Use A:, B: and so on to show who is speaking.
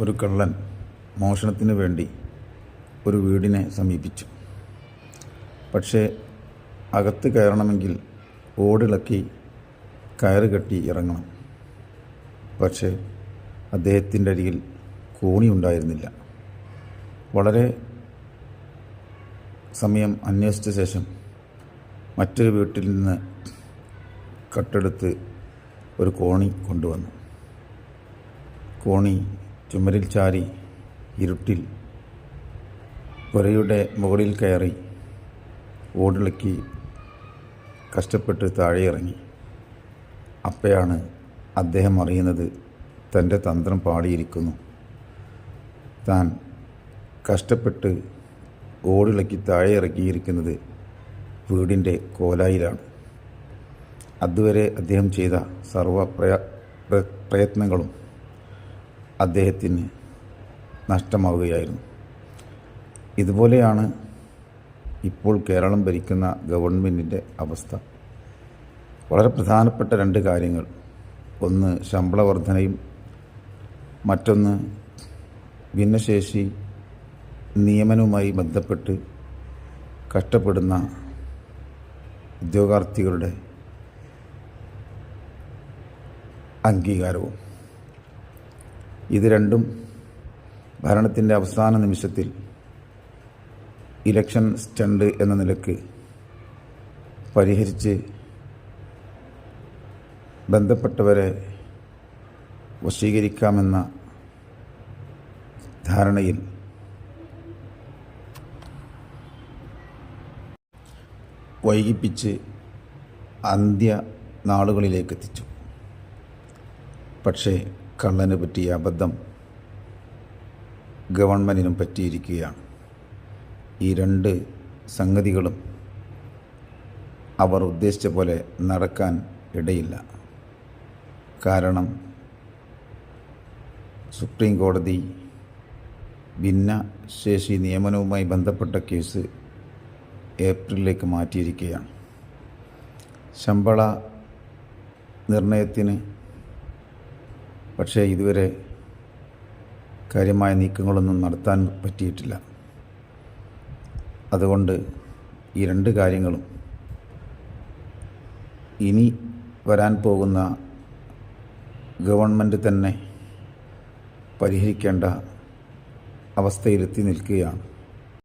A: ഒരു കള്ളൻ മോഷണത്തിന് വേണ്ടി ഒരു വീടിനെ സമീപിച്ചു. പക്ഷേ അകത്ത് കയറണമെങ്കിൽ ഓടിളക്കി കയറ് കെട്ടി ഇറങ്ങണം. പക്ഷേ അദ്ദേഹത്തിൻ്റെ അരികിൽ കോണി ഉണ്ടായിരുന്നില്ല. വളരെ സമയം അന്വേഷിച്ച ശേഷം മറ്റൊരു വീട്ടിൽ നിന്ന് കട്ടെടുത്ത് ഒരു കോണി കൊണ്ടുവന്നു. കോണി ചുമരിൽ ചാരി ഇരുട്ടിൽ പുരയുടെ മുകളിൽ കയറി ഓടിളക്കി കഷ്ടപ്പെട്ട് താഴെ ഇറങ്ങി. അപ്പോഴാണ് അദ്ദേഹം അറിയുന്നത് തൻ്റെ തന്ത്രം പാടിയിരിക്കുന്നു. താൻ കഷ്ടപ്പെട്ട് ഓടിളക്കി താഴെ ഇറക്കിയിരിക്കുന്നത് വീടിൻ്റെ കോലായിലാണ്. അതുവരെ അദ്ദേഹം ചെയ്ത സർവ പ്രയത്നങ്ങളും അദ്ദേഹത്തിന് നഷ്ടമാവുകയായിരുന്നു. ഇതുപോലെയാണ് ഇപ്പോൾ കേരളം ഭരിക്കുന്ന ഗവൺമെൻറ്റിൻ്റെ അവസ്ഥ. വളരെ പ്രധാനപ്പെട്ട രണ്ട് കാര്യങ്ങൾ, ഒന്ന് ശമ്പള വർധനയും മറ്റൊന്ന് ഭിന്നശേഷി നിയമനവുമായി ബന്ധപ്പെട്ട് കഷ്ടപ്പെടുന്ന ഉദ്യോഗാർത്ഥികളുടെ അംഗീകാരവും. ഇത് രണ്ടും ഭരണത്തിൻ്റെ അവസാന നിമിഷത്തിൽ ഇലക്ഷൻ സ്റ്റണ്ട് എന്ന നിലക്ക് പരിഹരിച്ച് ബന്ധപ്പെട്ടവരെ വശീകരിക്കാമെന്ന ധാരണയിൽ വൈകിപ്പിച്ച് അന്ത്യ നാളുകളിലേക്ക് എത്തിച്ചു. പക്ഷേ കള്ളന് പറ്റിയ അബദ്ധം ഗവൺമെൻറ്റിനും പറ്റിയിരിക്കുകയാണ്. ഈ രണ്ട് സംഗതികളും അവർ ഉദ്ദേശിച്ച പോലെ നടക്കാൻ ഇടയില്ല. കാരണം സുപ്രീം കോടതി ഭിന്നശേഷി നിയമനവുമായി ബന്ധപ്പെട്ട കേസ് ഏപ്രിലിലേക്ക് മാറ്റിയിരിക്കുകയാണ്. ശമ്പള നിർണയത്തിന് പക്ഷേ ഇതുവരെ കാര്യമായ നീക്കങ്ങളൊന്നും നടത്താൻ പറ്റിയിട്ടില്ല. അതുകൊണ്ട് ഈ രണ്ട് കാര്യങ്ങളും ഇനി വരാൻ പോകുന്ന ഗവൺമെൻറ് തന്നെ പരിഹരിക്കേണ്ട അവസ്ഥയിലെത്തി നിൽക്കുകയാണ്.